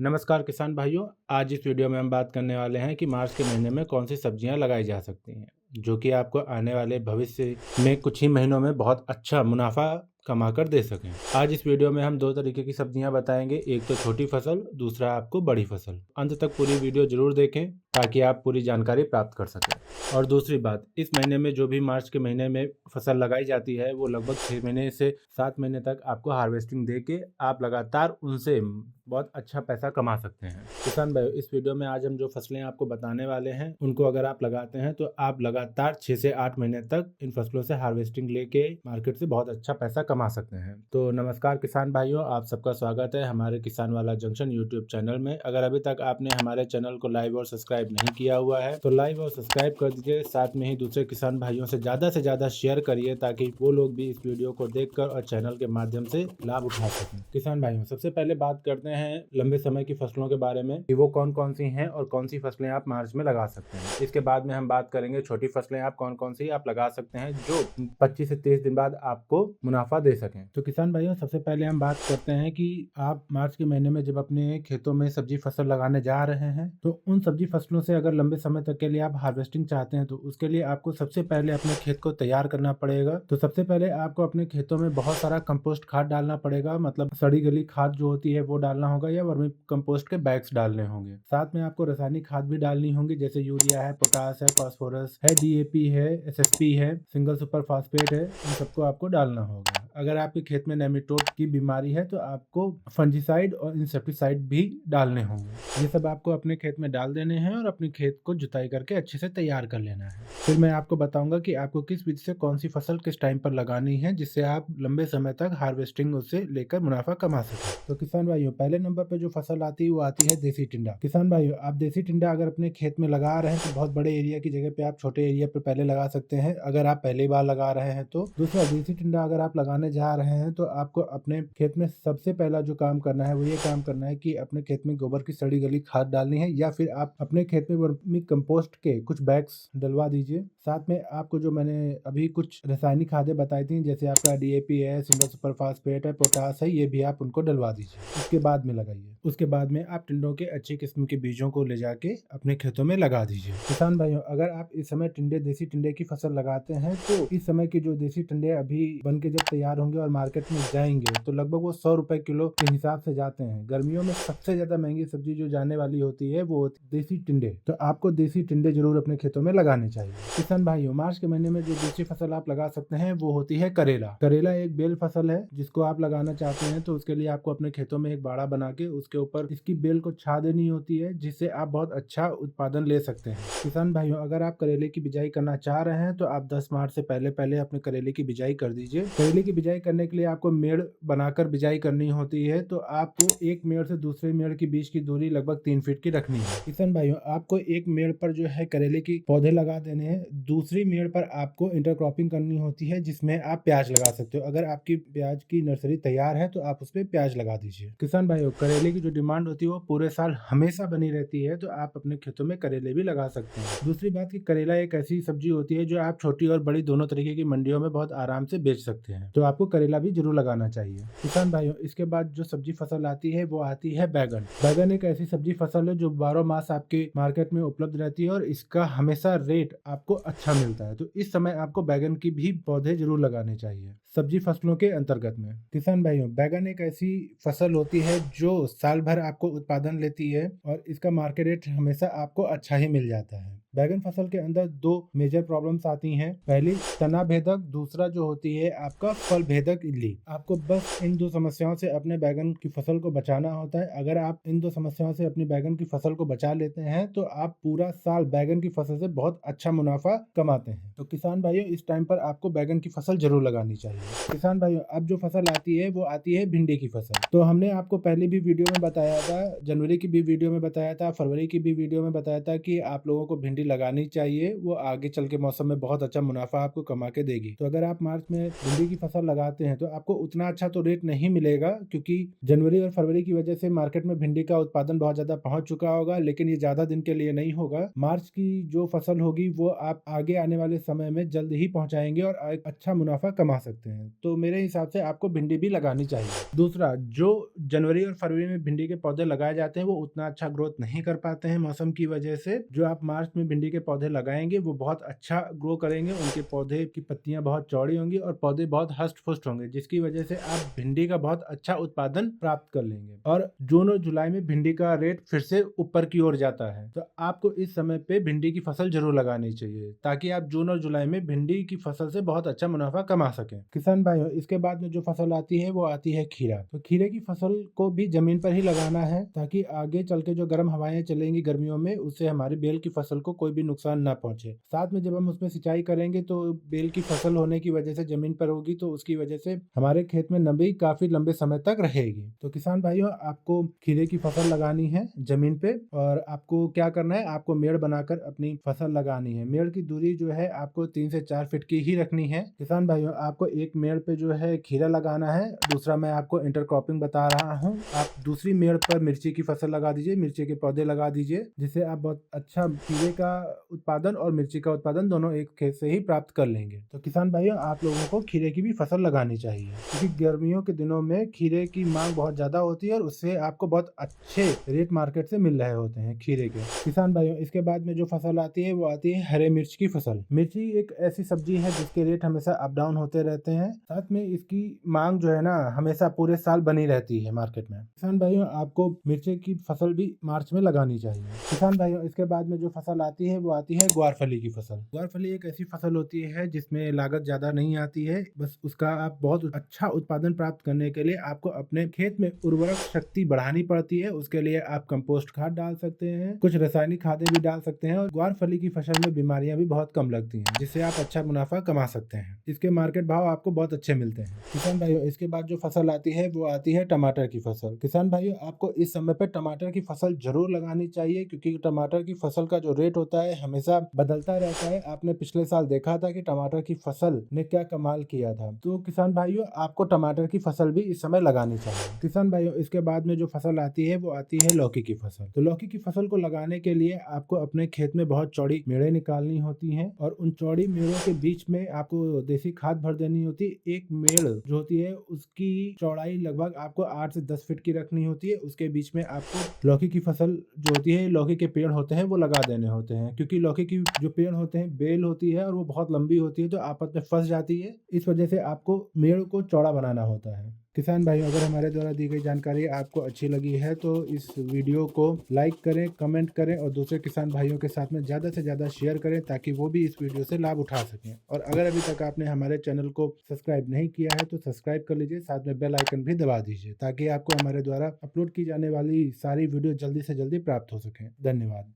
नमस्कार किसान भाइयों। आज इस वीडियो में हम बात करने वाले हैं कि मार्च के महीने में कौन सी सब्जियां लगाई जा सकती हैं जो कि आपको आने वाले भविष्य में कुछ ही महीनों में बहुत अच्छा मुनाफा कमा कर दे सकें। आज इस वीडियो में हम दो तरीके की सब्जियां बताएंगे, एक तो छोटी फसल, दूसरा आपको बड़ी फसल। अंत तक पूरी वीडियो जरूर देखें ताकि आप पूरी जानकारी प्राप्त कर सकें। और दूसरी बात, इस महीने में जो भी मार्च के महीने में फसल लगाई जाती है वो लगभग 6 महीने से 7 महीने तक आपको हार्वेस्टिंग दे के आप लगातार उनसे बहुत अच्छा पैसा कमा सकते हैं। किसान भाई, इस वीडियो में आज हम जो फसलें आपको बताने वाले हैं उनको अगर आप लगाते हैं तो आप लगातार 6 से 8 महीने तक इन फसलों से हार्वेस्टिंग लेके मार्केट से बहुत अच्छा पैसा कमा सकते हैं। तो नमस्कार किसान भाइयों, आप सबका स्वागत है हमारे किसान वाला जंक्शन यूट्यूब चैनल में। अगर अभी तक आपने हमारे चैनल को लाइव और सब्सक्राइब नहीं किया हुआ है तो लाइव और सब्सक्राइब कर दीजिए, साथ में ही दूसरे किसान भाइयों से ज्यादा शेयर करिए ताकि वो लोग भी इस वीडियो को देखकर और चैनल के माध्यम से लाभ उठा सकें। किसान भाइयों, सबसे पहले बात करते हैं लंबे समय की फसलों के बारे में कि वो कौन कौन सी हैं और कौन सी फसलें आप मार्च में लगा सकते हैं। इसके बाद में हम बात करेंगे छोटी फसलें आप कौन कौन सी आप लगा सकते हैं जो 25 से 30 दिन बाद आपको मुनाफा दे सकें। तो किसान भाइयों, सबसे पहले हम बात करते हैं कि आप मार्च के महीने में जब अपने खेतों में सब्जी फसल लगाने जा रहे हैं तो उन सब्जी फसलों से अगर लंबे समय तक के लिए आप हार्वेस्टिंग चाहते हैं तो उसके लिए आपको सबसे पहले अपने खेत को तैयार करना पड़ेगा। तो सबसे पहले आपको अपने खेतों में बहुत सारा कंपोस्ट खाद डालना पड़ेगा, मतलब सड़ी गली खाद जो होती है वो डालना होगा या वर्मी कंपोस्ट के बैग्स डालने होंगे। साथ में आपको रासायनिक खाद भी डालनी होगी, जैसे यूरिया है, पोटास है, फास्फोरस है, डीएपी है, एसएसपी है, सिंगल सुपर फास्फेट है, इन सबको आपको डालना होगा। अगर आपके खेत में नेमेटोड की बीमारी है तो आपको फंजीसाइड और इंसेक्टिसाइड भी डालने होंगे। ये सब आपको अपने खेत में डाल देने हैं और अपने खेत को जुताई करके अच्छे से तैयार कर लेना है। फिर मैं आपको बताऊंगा कि आपको किस विधि से कौन सी फसल किस टाइम पर लगानी है जिससे आप लंबे समय तक हार्वेस्टिंग उससे लेकर मुनाफा कमा सकें। तो किसान भाइयों, पहले नंबर पर जो फसल आती है वो आती है देसी टिंडा। किसान भाइयों, आप देसी टिंडा अगर अपने खेत में लगा रहे हैं तो बहुत बड़े एरिया की जगह पे आप छोटे एरिया पर पहले लगा सकते हैं अगर आप पहली बार लगा रहे हैं तो। दूसरा, देसी टिंडा अगर आप लगाने जा रहे हैं तो आपको अपने खेत में सबसे पहला जो काम करना है वो ये काम करना है कि अपने खेत में गोबर की सड़ी गली खाद डालनी है या फिर आप अपने खेत में वर्मी कंपोस्ट के कुछ बैग्स डलवा दीजिए। साथ में आपको जो मैंने अभी कुछ रासायनिक खादें बताई थी जैसे आपका डीएपी है, सिंगल सुपर फास्फेट है, पोटास है, ये भी आप उनको डलवा दीजिए। उसके बाद में लगाइए। उसके बाद में आप टिंडों के अच्छी किस्म के बीजों को ले जाके अपने खेतों में लगा दीजिए। किसान भाइयों, अगर आप इस समय देसी टिंडे की फसल लगाते हैं तो इस समय की जो देसी टिंडे अभी बन के जब तैयार होंगे और मार्केट में जाएंगे तो लगभग वो 100 रुपए किलो के हिसाब से जाते हैं। गर्मियों में सबसे ज्यादा महंगी सब्जी जो जाने वाली होती है वो देसी टिंडे। तो आपको देसी टिंडे जरूर अपने खेतों में लगाने चाहिए। किसान भाइयों, मार्च के महीने में जो दूसरी फसल आप लगा सकते हैं वो होती है करेला। करेला एक बेल फसल है जिसको आप लगाना चाहते हैं तो उसके लिए आपको अपने खेतों में एक बाड़ा बना के उसके ऊपर इसकी बेल को छा देनी होती है जिससे आप बहुत अच्छा उत्पादन ले सकते हैं। किसान भाइयों, अगर आप करेले की बिजाई करना चाह रहे हैं तो आप 10 मार्च से पहले पहले अपने करेले की बिजाई कर दीजिए। करेले की बिजाई करने के लिए आपको मेड़ बनाकर बिजाई करनी होती है तो आपको एक मेड़ से दूसरे मेड़ के बीच की दूरी लगभग 3 फीट की रखनी है। किसान भाइयों, आपको एक मेड़ पर जो है करेले की पौधे लगा देने हैं, दूसरी मेड़ पर आपको इंटरक्रॉपिंग करनी होती है जिसमें आप प्याज लगा सकते हो। अगर आपकी प्याज की नर्सरी तैयार है तो आप उस पर प्याज लगा दीजिए। किसान भाइयों, करेले की जो डिमांड होती है वो पूरे साल हमेशा बनी रहती है तो आप अपने खेतों में करेले भी लगा सकते हैं। दूसरी बात कि करेला एक ऐसी सब्जी होती है जो आप छोटी और बड़ी दोनों तरीके की मंडियों में बहुत आराम से बेच सकते हैं, तो आपको करेला भी जरूर लगाना चाहिए। किसान भाइयों, इसके बाद जो सब्जी फसल आती है वो आती है बैगन। बैगन एक ऐसी सब्जी फसल है जो 12 मास आपके मार्केट में उपलब्ध रहती है और इसका हमेशा रेट आपको अच्छा मिलता है, तो इस समय आपको बैगन की भी पौधे जरूर लगाने चाहिए सब्जी फसलों के अंतर्गत में। किसान भाइयों, बैगन एक ऐसी फसल होती है जो साल भर आपको उत्पादन लेती है और इसका मार्केट रेट हमेशा आपको अच्छा ही मिल जाता है। बैगन फसल के अंदर दो मेजर प्रॉब्लम्स आती हैं। पहली तना भेदक, दूसरा जो होती है आपका फल भेदक इल्ली। आपको बस इन दो समस्याओं से अपने बैगन की फसल को बचाना होता है। अगर आप इन दो समस्याओं से अपनी बैगन की फसल को बचा लेते हैं तो आप पूरा साल बैगन की फसल से बहुत अच्छा मुनाफा कमाते हैं। तो किसान भाइयों, इस टाइम पर आपको बैगन की फसल जरूर लगानी चाहिए। किसान भाइयों, अब जो फसल आती है वो आती है भिंडी की फसल। तो हमने आपको पहले भी वीडियो में बताया था, जनवरी की भी वीडियो में बताया था, फरवरी की भी वीडियो में बताया था कि आप लोगों को भिंडी लगानी चाहिए, वो आगे चल के मौसम में बहुत अच्छा मुनाफा आपको कमा के देगी। तो अगर आप मार्च में भिंडी की फसल लगाते हैं तो आपको उतना अच्छा तो रेट नहीं मिलेगा क्योंकि जनवरी और फरवरी की वजह से मार्केट में भिंडी का उत्पादन बहुत ज्यादा पहुंच चुका होगा, लेकिन ये ज्यादा दिन के लिए नहीं होगा। मार्च की जो फसल होगी वो आप आगे आने वाले समय में जल्द ही पहुंचाएंगे और एक अच्छा मुनाफा कमा सकते हैं। हैं। तो मेरे हिसाब से आपको भिंडी भी लगानी चाहिए। दूसरा, जो जनवरी और फरवरी में भिंडी के पौधे लगाए जाते हैं वो उतना अच्छा ग्रोथ नहीं कर पाते हैं मौसम की वजह से। जो आप मार्च में भिंडी के पौधे लगाएंगे वो बहुत अच्छा ग्रो करेंगे, उनके पौधे की पत्तियां बहुत चौड़ी होंगी और पौधे बहुत हष्ट-पुष्ट होंगे, जिसकी वजह से आप भिंडी का बहुत अच्छा उत्पादन प्राप्त कर लेंगे। और जून और जुलाई में भिंडी का रेट फिर से ऊपर की ओर जाता है, तो आपको इस समय पे भिंडी की फसल जरूर लगानी चाहिए ताकि आप जून और जुलाई में भिंडी की फसल से बहुत अच्छा मुनाफा कमा सकें। किसान भाइयों, इसके बाद में जो फसल आती है वो आती है खीरा। तो खीरे की फसल को भी जमीन पर ही लगाना है ताकि आगे चल के जो गर्म हवाएं चलेंगी गर्मियों में, उससे हमारी बेल की फसल को कोई भी नुकसान ना पहुंचे। साथ में जब हम उसमें सिंचाई करेंगे तो बेल की फसल होने की वजह से जमीन पर होगी, तो उसकी वजह से हमारे खेत में नमी काफी लंबे समय तक रहेगी। तो किसान भाइयों, आपको खीरे की फसल लगानी है जमीन पे, और आपको क्या करना है, आपको मेड़ बनाकर अपनी फसल लगानी है। मेड़ की दूरी जो है आपको 3 से 4 फीट की ही रखनी है। किसान भाइयों, आपको एक मेड़ पे जो है खीरा लगाना है। दूसरा, मैं आपको इंटरक्रॉपिंग बता रहा हूँ, आप दूसरी मेड़ पर मिर्ची की फसल लगा दीजिए, मिर्ची के पौधे लगा दीजिए, जिससे आप बहुत अच्छा खीरे का उत्पादन और मिर्ची का उत्पादन दोनों एक खेत से ही प्राप्त कर लेंगे। तो किसान भाइयों, आप लोगों को खीरे की भी फसल लगानी चाहिए क्योंकि गर्मियों के दिनों में खीरे की मांग बहुत ज्यादा होती है और उससे आपको बहुत अच्छे रेट मार्केट से मिल रहे होते हैं खीरे के। किसान भाइयों, इसके बाद में जो फसल आती है वो आती है हरे मिर्च की फसल। मिर्ची एक ऐसी सब्जी है जिसके रेट हमेशा अप डाउन होते रहते हैं, साथ में इसकी मांग जो है ना हमेशा पूरे साल बनी रहती है मार्केट में। किसान भाइयों, आपको मिर्ची की फसल भी मार्च में लगानी चाहिए। किसान भाइयों, इसके बाद में जो फसल आती है वो आती है ग्वारफली की फसल। ग्वारफली एक ऐसी फसल होती है जिसमें लागत ज्यादा नहीं आती है, बस उसका आप बहुत अच्छा उत्पादन प्राप्त करने के लिए आपको अपने खेत में उर्वरक शक्ति बढ़ानी पड़ती है। उसके लिए आप कंपोस्ट खाद डाल सकते हैं, कुछ रासायनिक खादें भी डाल सकते हैं, और ग्वारफली की फसल में बीमारियां भी बहुत कम लगती हैं, जिससे आप अच्छा मुनाफा कमा सकते हैं। इसके मार्केट भाव आपको बहुत अच्छे मिलते हैं। किसान भाइयों, इसके बाद जो फसल आती है वो आती है टमाटर की फसल। किसान भाइयों, आपको इस समय पे टमाटर की फसल जरूर लगानी चाहिए क्योंकि टमाटर की फसल का जो रेट होता है हमेशा बदलता रहता है। आपने पिछले साल देखा था कि टमाटर की फसल ने क्या कमाल किया था। तो किसान भाइयों, आपको टमाटर की फसल भी इस समय लगानी चाहिए। किसान भाइयों, इसके बाद में जो फसल आती है वो आती है लौकी की फसल। तो लौकी की फसल को लगाने के लिए आपको अपने खेत में बहुत चौड़ी मेड़े निकालनी होती हैं और उन चौड़ी मेड़ों के बीच में आपको देसी खाद भर देनी होती है। एक मेड़ जो होती है उसकी चौड़ाई लगभग आपको 8 से 10 फीट की रखनी होती है। उसके बीच में आपको लौकी की फसल जो होती है, लौकी के पेड़ होते हैं, वो लगा देने होते हैं क्योंकि लौकी की जो पेड़ होते हैं बेल होती है और वो बहुत लंबी होती है तो आपस में फंस जाती है। इस वजह से आपको मेड़ को चौड़ा बनाना होता है। किसान भाइयों, अगर हमारे द्वारा दी गई जानकारी आपको अच्छी लगी है तो इस वीडियो को लाइक करें, कमेंट करें और दूसरे किसान भाइयों के साथ में ज़्यादा से ज़्यादा शेयर करें ताकि वो भी इस वीडियो से लाभ उठा सकें। और अगर अभी तक आपने हमारे चैनल को सब्सक्राइब नहीं किया है तो सब्सक्राइब कर लीजिए, साथ में बेल आइकन भी दबा दीजिए ताकि आपको हमारे द्वारा अपलोड की जाने वाली सारी वीडियो जल्दी से जल्दी प्राप्त हो सकें। धन्यवाद।